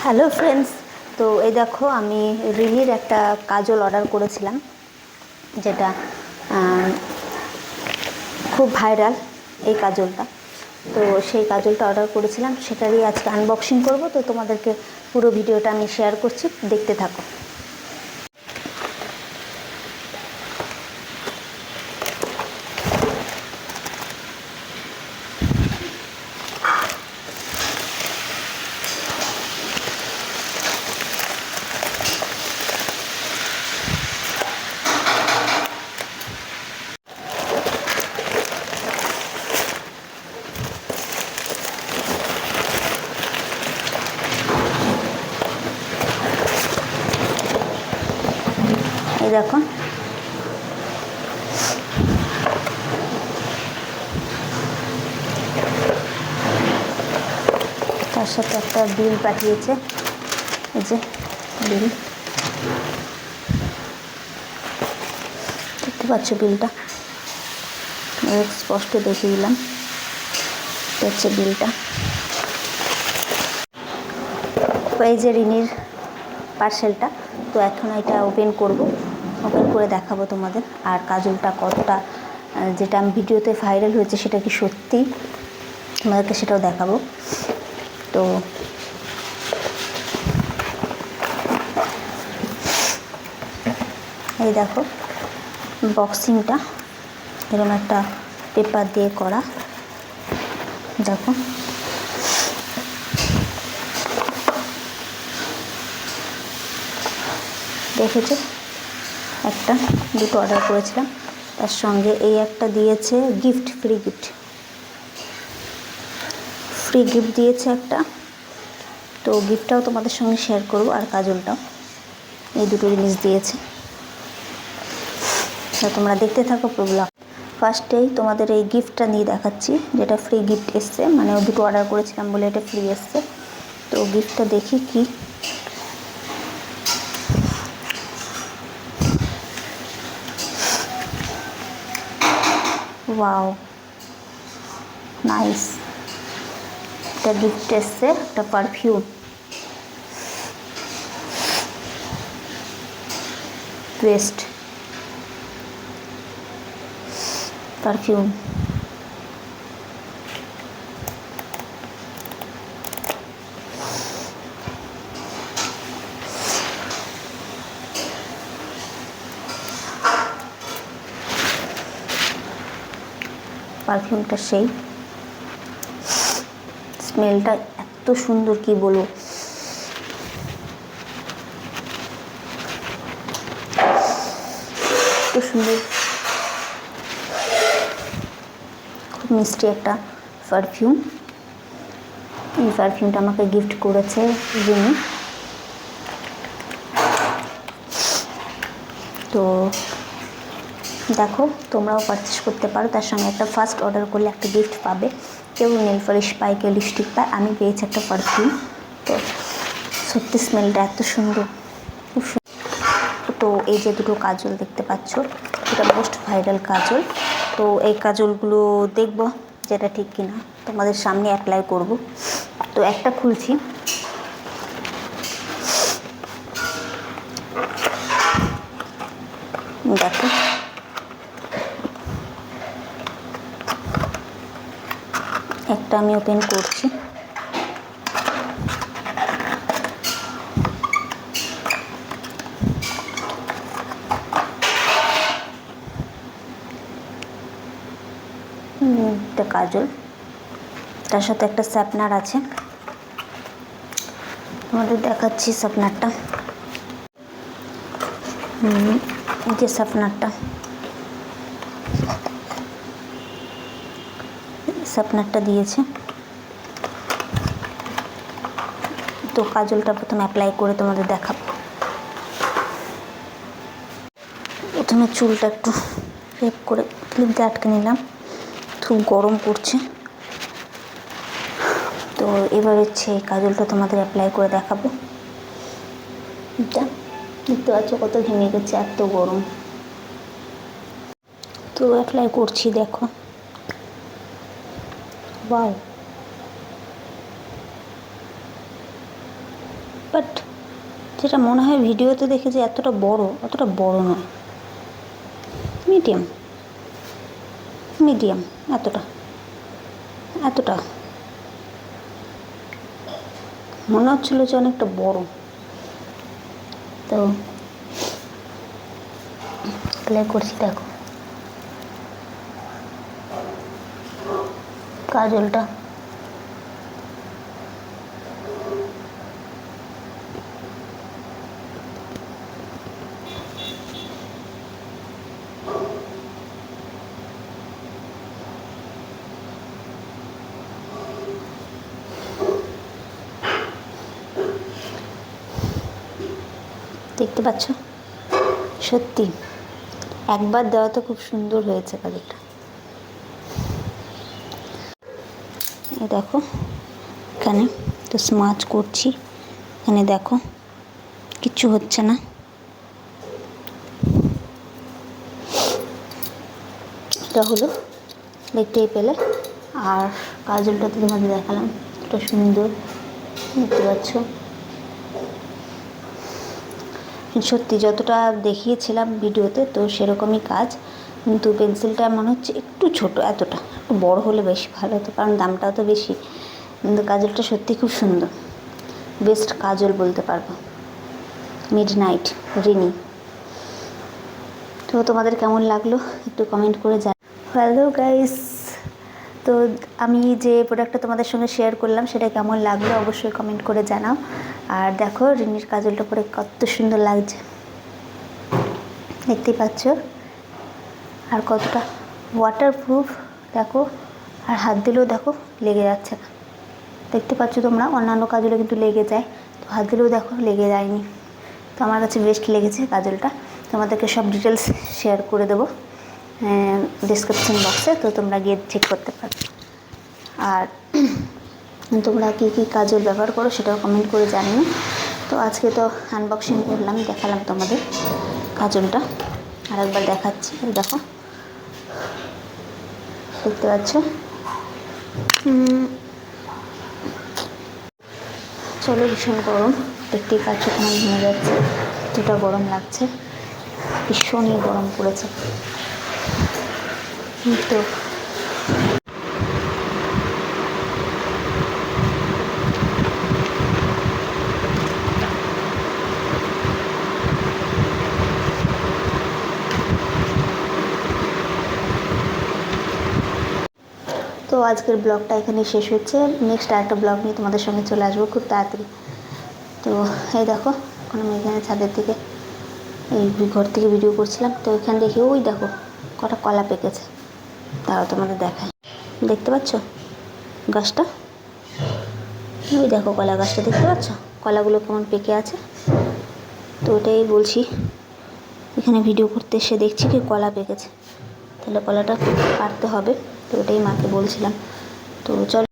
Hello friends, তো এই দেখো আমি রিলির একটা কাজল অর্ডার করেছিলাম, যেটা খুব ভাইরাল এই কাজলটা। তো সেই কাজলটা অর্ডার করেছিলাম, সেটারই আজকে আনবক্সিং করব। তো তোমাদেরকে পুরো ভিডিওটা আমি শেয়ার করছি, দেখতে থাকো। এই দেখো, তার সাথে একটা বিল পাঠিয়েছে। এই যে বিল, দেখতে পাচ্ছ বিলটা, স্পষ্ট দেখিয়ে দিলাম। এটা হচ্ছে বিলটা। এই যে রিনির পার্সেলটা, তো এখন এটা ওপেন করব, ওপেন করে দেখাবো তোমাদের। আর কাজলটা কতটা, যেটা আমি ভিডিওতে ভাইরাল হয়েছে সেটা কি সত্যি, তোমাদেরকে সেটাও দেখাবো। তো এই দেখো বক্সিংটা, এরকম একটা পেপার দিয়ে করা। দেখো দেখেছো, একটা দুটো অর্ডার করেছিলাম, তার সঙ্গে এই একটা দিয়েছে গিফট, ফ্রি গিফট দিয়েছে একটা। তো গিফটটাও তোমাদের সঙ্গে শেয়ার করব, আর কাজলটাও, এই দুটো জিনিস দিয়েছে। তো তোমরা দেখতে থাকো প্রোগ্রাম। ফার্স্টেই তোমাদের এই গিফটটা নিয়ে দেখাচ্ছি, যেটা ফ্রি গিফট এসছে, মানে দুটো অর্ডার করেছিলাম বলে এটা ফ্রি এসছে। তো গিফটটা দেখি কি। Wow, nice. একটা গিফট এসছে, একটা পারফিউম, ওয়েস্ট পারফিউম। পারফিউমটা সেই স্মেলটা এত সুন্দর, কি বলবো। এত সুন্দর, খুব মিষ্টি একটা পারফিউম। এই পারফিউমটা আমাকে গিফট করেছে রিনি। তো দেখো, তোমরাও পারচেস করতে পারো। তার সঙ্গে একটা ফার্স্ট অর্ডার করলে একটা গিফট পাবে। কেউ নেল পলিশ পায়, কেউ লিপস্টিক পায়, আমি পেয়েছি একটা পারফিউম। তো সত্যি স্মেলটা এত সুন্দর, খুব সুন্দর। তো এই যে দুটো কাজল দেখতে পাচ্ছ, এটা মোস্ট ভাইরাল কাজল। তো এই কাজলগুলো দেখবো যেটা ঠিক কিনা, তোমাদের সামনে অ্যাপ্লাই করব। তো একটা খুলছি, দেখো। একটা আমি ওপেন করছি, একটা কাজল, তার সাথে একটা স্যাপনার আছে। তোমাদের দেখাচ্ছি স্যাপনারটা। যে স্যাপনারটা দিয়েছে। তো কাজলটা প্রথমে অ্যাপ্লাই করে তোমাদের দেখাবো। প্রথমে চুলটা একটু রেপ করে ক্লিপ দিয়ে আটকে নিলাম, খুব গরম করছে। তো এবার হচ্ছে এই কাজলটা তোমাদের অ্যাপ্লাই করে দেখাবো। এটা দেখতে পাচ্ছ কত ঘেমে গেছে, এত গরম। তো অ্যাপ্লাই করছি, দেখো। ওয়াও, বাট যেটা মনে হয় ভিডিওতে দেখে যে এতটা বড়, অতটা বড় নয়, মিডিয়াম মিডিয়াম এতটা এতটা মনে হচ্ছিলো যে অনেকটা বড়। তো অ্যাপ্লাই করছি, দেখো কাজলটা। দেখতে পাচ্ছ, সত্যি একবার দেওয়া তো খুব সুন্দর হয়েছে কাজলটা। এই দেখো এখানে তো স্মাচ করছি, এখানে দেখো কিচ্ছু হচ্ছে না। এটা হলো দেখতেই পেলে। আর কাজলটা তো তোমাদের দেখালাম, এটা সুন্দর দেখতে পাচ্ছ। সত্যি যতটা দেখিয়েছিলাম ভিডিওতে তো সেরকমই কাজ, কিন্তু পেন্সিলটা মনে হচ্ছে একটু ছোট, এতটা একটু বড় হলে বেশি ভালো হতো, কারণ দামটাও তো বেশি। কিন্তু কাজলটা সত্যি খুব সুন্দর, বেস্ট কাজল বলতে পারবো, মিডনাইট রিনি। তো তোমাদের কেমন লাগলো একটু কমেন্ট করে হ্যালো গাইস, তো আমি যে প্রোডাক্টটা তোমাদের সঙ্গে শেয়ার করলাম সেটা কেমন লাগলো অবশ্যই কমেন্ট করে জানাও। আর দেখো রিনির কাজলটা পরে কত সুন্দর লাগছে, দেখতেই পাচ্ছ। আর কতটা ওয়াটারপ্রুফ দেখো, আর হাত দিলেও দেখো লেগে যাচ্ছে না, দেখতে পাচ্ছ তোমরা। অন্যান্য কাজলে কিন্তু লেগে যায়, তো হাত দিলেও দেখো লেগে যায়নি। তো আমার কাছে বেস্ট লেগেছে কাজলটা। তোমাদেরকে সব ডিটেলস শেয়ার করে দেবো ডিসক্রিপশন বক্সে, তো তোমরা গিয়ে চেক করতে পারো। আর তোমরা কী কী কাজল ব্যবহার করো সেটাও কমেন্ট করে জানিও। তো আজকে তো আনবক্সিং করলাম, দেখালাম তোমাদের কাজলটা, আর একবার দেখাচ্ছি। দেখো দেখতে পাচ্ছ, চলো ভীষণ গরম, দেখতেই পাচ্ছ তোমার ঘুমে যাচ্ছে, এতটা গরম লাগছে, ভীষণই গরম পড়েছে। তো তো আজকের ব্লগটা এখানে শেষ হচ্ছে, নেক্সট আরেকটা ব্লগ নিয়ে তোমাদের সঙ্গে চলে আসবো খুব তাড়াতাড়ি। তো এই দেখো এখন আমি এখানে ছাদের থেকে এই ঘর থেকে ভিডিও করছিলাম, তো এখানে দেখি ওই দেখো কটা কলা পেকেছে, তাও তোমাদের দেখায়। দেখতে পাচ্ছ গাছটা, ওই দেখো কলা গাছটা দেখতে পাচ্ছ, কলাগুলো কেমন পেকে আছে। তো ওটাই বলছি, এখানে ভিডিও করতে এসে দেখছি কি কলা পেকেছে, তাহলে কলাটা কাটতে হবে, তো ওটাই মাকে বলছিলাম। তো চল